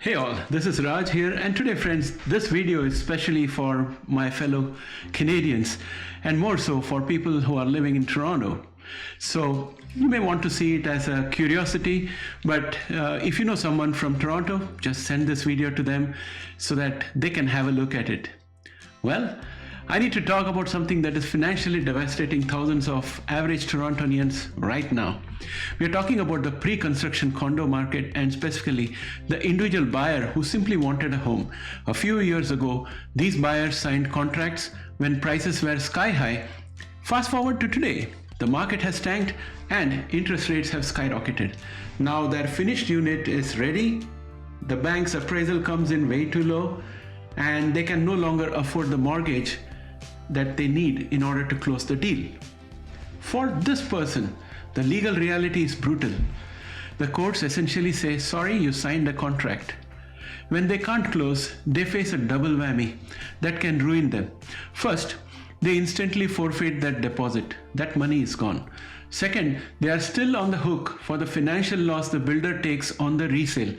Hey all, this is Raj here, and today friends, this video is especially for my fellow Canadians and more so for people who are living in Toronto. So you may want to see it as a curiosity, but if you know someone from Toronto, just send this video to them so that they can have a look at it. Well, I need to talk about something that is financially devastating thousands of average Torontonians right now. We are talking about the pre-construction condo market and specifically the individual buyer who simply wanted a home. A few years ago, these buyers signed contracts when prices were sky high. Fast forward to today, the market has tanked and interest rates have skyrocketed. Now their finished unit is ready, the bank's appraisal comes in way too low, and they can no longer afford the mortgage that they need in order to close the deal. For this person, the legal reality is brutal. The courts essentially say, sorry, you signed a contract. When they can't close, they face a double whammy that can ruin them. First, they instantly forfeit that deposit. That money is gone. Second, they are still on the hook for the financial loss the builder takes on the resale.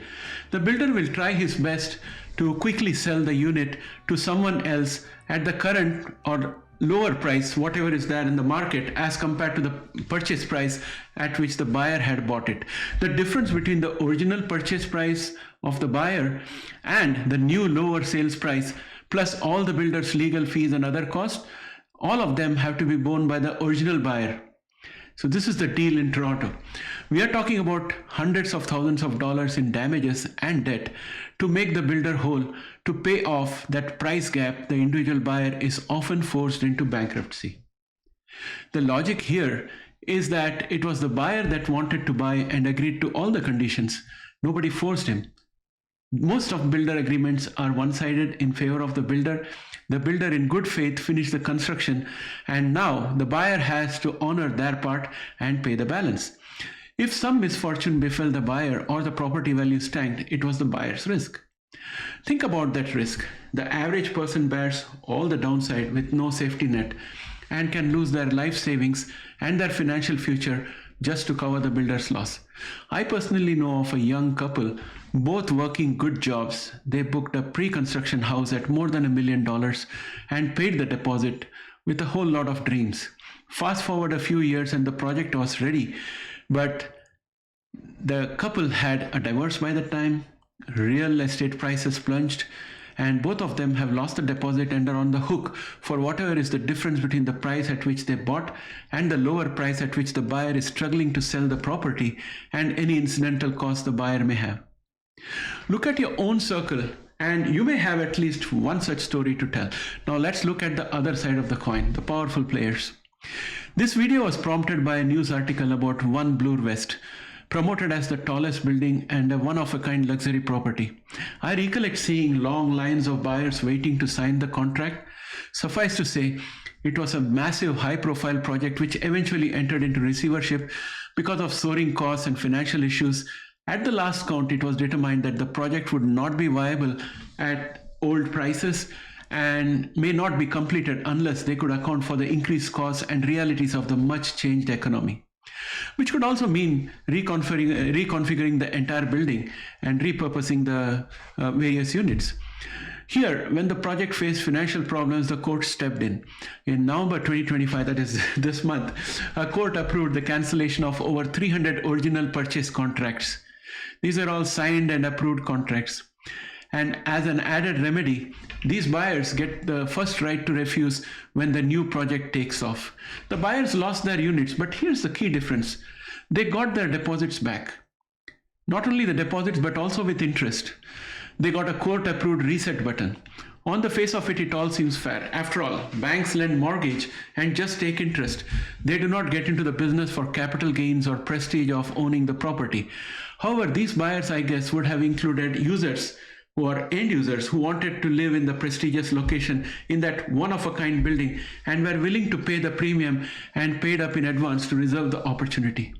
The builder will try his best to quickly sell the unit to someone else at the current or lower price, whatever is there in the market, as compared to the purchase price at which the buyer had bought it. The difference between the original purchase price of the buyer and the new lower sales price, plus all the builder's legal fees and other costs, all of them have to be borne by the original buyer. So this is the deal in Toronto. We are talking about hundreds of thousands of dollars in damages and debt to make the builder whole. To pay off that price gap, the individual buyer is often forced into bankruptcy. The logic here is that it was the buyer that wanted to buy and agreed to all the conditions. Nobody forced him. Most of builder agreements are one-sided in favor of the builder. The builder in good faith finished the construction, and now the buyer has to honor their part and pay the balance. If some misfortune befell the buyer or the property values tanked, it was the buyer's risk. Think about that risk. The average person bears all the downside with no safety net and can lose their life savings and their financial future just to cover the builder's loss. I personally know of a young couple, both working good jobs. They booked a pre-construction house at more than $1 million and paid the deposit with a whole lot of dreams. Fast forward a few years and the project was ready, but the couple had a divorce by the time, real estate prices plunged, and both of them have lost the deposit and are on the hook for whatever is the difference between the price at which they bought and the lower price at which the buyer is struggling to sell the property and any incidental cost the buyer may have. Look at your own circle and you may have at least one such story to tell. Now let's look at the other side of the coin, the powerful players. This video was prompted by a news article about One Bloor West, promoted as the tallest building and a one-of-a-kind luxury property. I recollect seeing long lines of buyers waiting to sign the contract. Suffice to say, it was a massive high-profile project which eventually entered into receivership because of soaring costs and financial issues. At the last count, it was determined that the project would not be viable at old prices and may not be completed unless they could account for the increased costs and realities of the much changed economy, which could also mean reconfiguring the entire building and repurposing the various units. Here, when the project faced financial problems, the court stepped in. In November 2025, that is this month, a court approved the cancellation of over 300 original purchase contracts. These are all signed and approved contracts. And as an added remedy, these buyers get the first right to refuse when the new project takes off. The buyers lost their units, but here's the key difference. They got their deposits back. Not only the deposits, but also with interest. They got a court-approved reset button. On the face of it, it all seems fair. After all, banks lend mortgage and just take interest. They do not get into the business for capital gains or prestige of owning the property. However, these buyers, I guess, would have included users who are end users who wanted to live in the prestigious location in that one-of-a-kind building and were willing to pay the premium and paid up in advance to reserve the opportunity.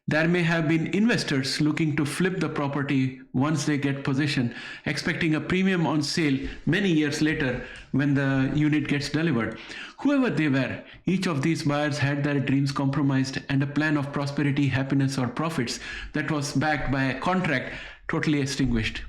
There may have been investors looking to flip the property once they get possession, expecting a premium on sale many years later when the unit gets delivered. Whoever they were, each of these buyers had their dreams compromised and a plan of prosperity, happiness, or profits that was backed by a contract totally extinguished.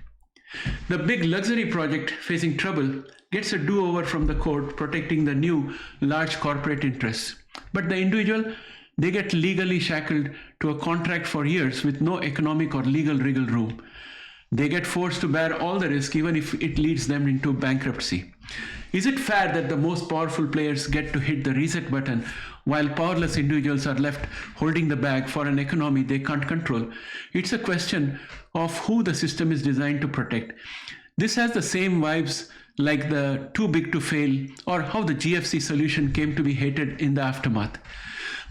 The big luxury project facing trouble gets a do-over from the court protecting the new large corporate interests. But the individual, they get legally shackled to a contract for years with no economic or legal wriggle room. They get forced to bear all the risk even if it leads them into bankruptcy. Is it fair that the most powerful players get to hit the reset button while powerless individuals are left holding the bag for an economy they can't control? It's a question of who the system is designed to protect. This has the same vibes like the too big to fail or how the GFC solution came to be hated in the aftermath.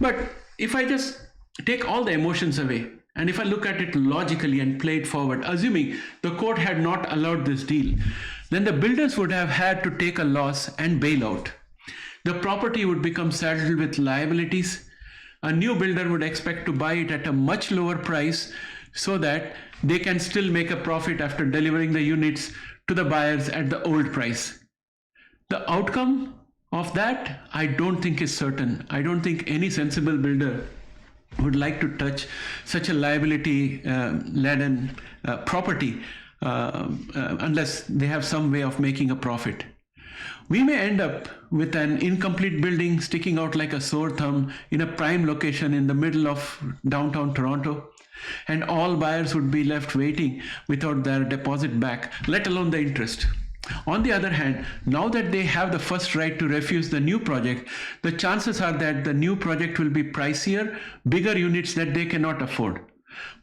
But if I just take all the emotions away, and if I look at it logically and play it forward, assuming the court had not allowed this deal, then the builders would have had to take a loss and bail out. The property would become saddled with liabilities. A new builder would expect to buy it at a much lower price so that they can still make a profit after delivering the units to the buyers at the old price. The outcome of that, I don't think is certain. I don't think any sensible builder would like to touch such a liability laden property unless they have some way of making a profit. We may end up with an incomplete building sticking out like a sore thumb in a prime location in the middle of downtown Toronto, and all buyers would be left waiting without their deposit back, let alone the interest. On the other hand, now that they have the first right to refuse the new project, the chances are that the new project will be pricier, bigger units that they cannot afford.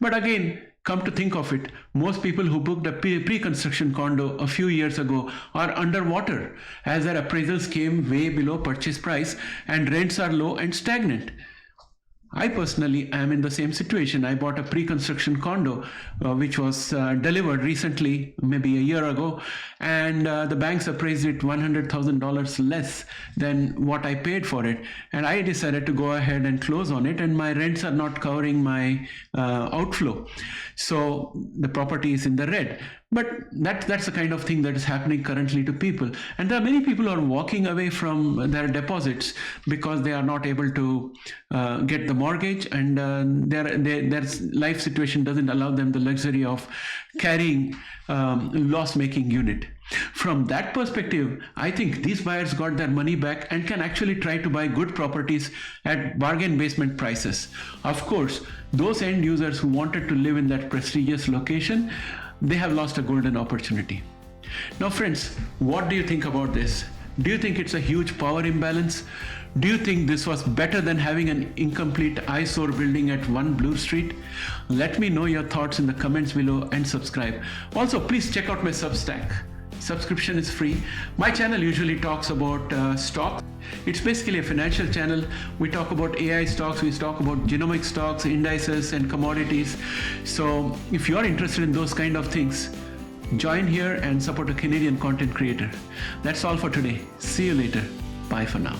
But again, come to think of it, most people who booked a pre-construction condo a few years ago are underwater as their appraisals came way below purchase price and rents are low and stagnant. I personally am in the same situation. I bought a pre-construction condo which was delivered recently, maybe a year ago, and the banks appraised it $100,000 less than what I paid for it. And I decided to go ahead and close on it, and my rents are not covering my outflow. So the property is in the red. But that's the kind of thing that is happening currently to people. And there are many people who are walking away from their deposits because they are not able to get the mortgage, and their life situation doesn't allow them the luxury of carrying loss-making unit. From that perspective, I think these buyers got their money back and can actually try to buy good properties at bargain basement prices. Of course, those end users who wanted to live in that prestigious location, they have lost a golden opportunity. Now friends, what do you think about this? Do you think it's a huge power imbalance? Do you think this was better than having an incomplete eyesore building at 1 Bloor Street? Let me know your thoughts in the comments below and subscribe. Also, please check out my Substack. Subscription is free. My channel usually talks about stocks. It's basically a financial channel. We talk about AI stocks, we talk about genomic stocks, indices, and commodities. So if you're interested in those kind of things, join here and support a Canadian content creator. That's all for today. See you later. Bye for now.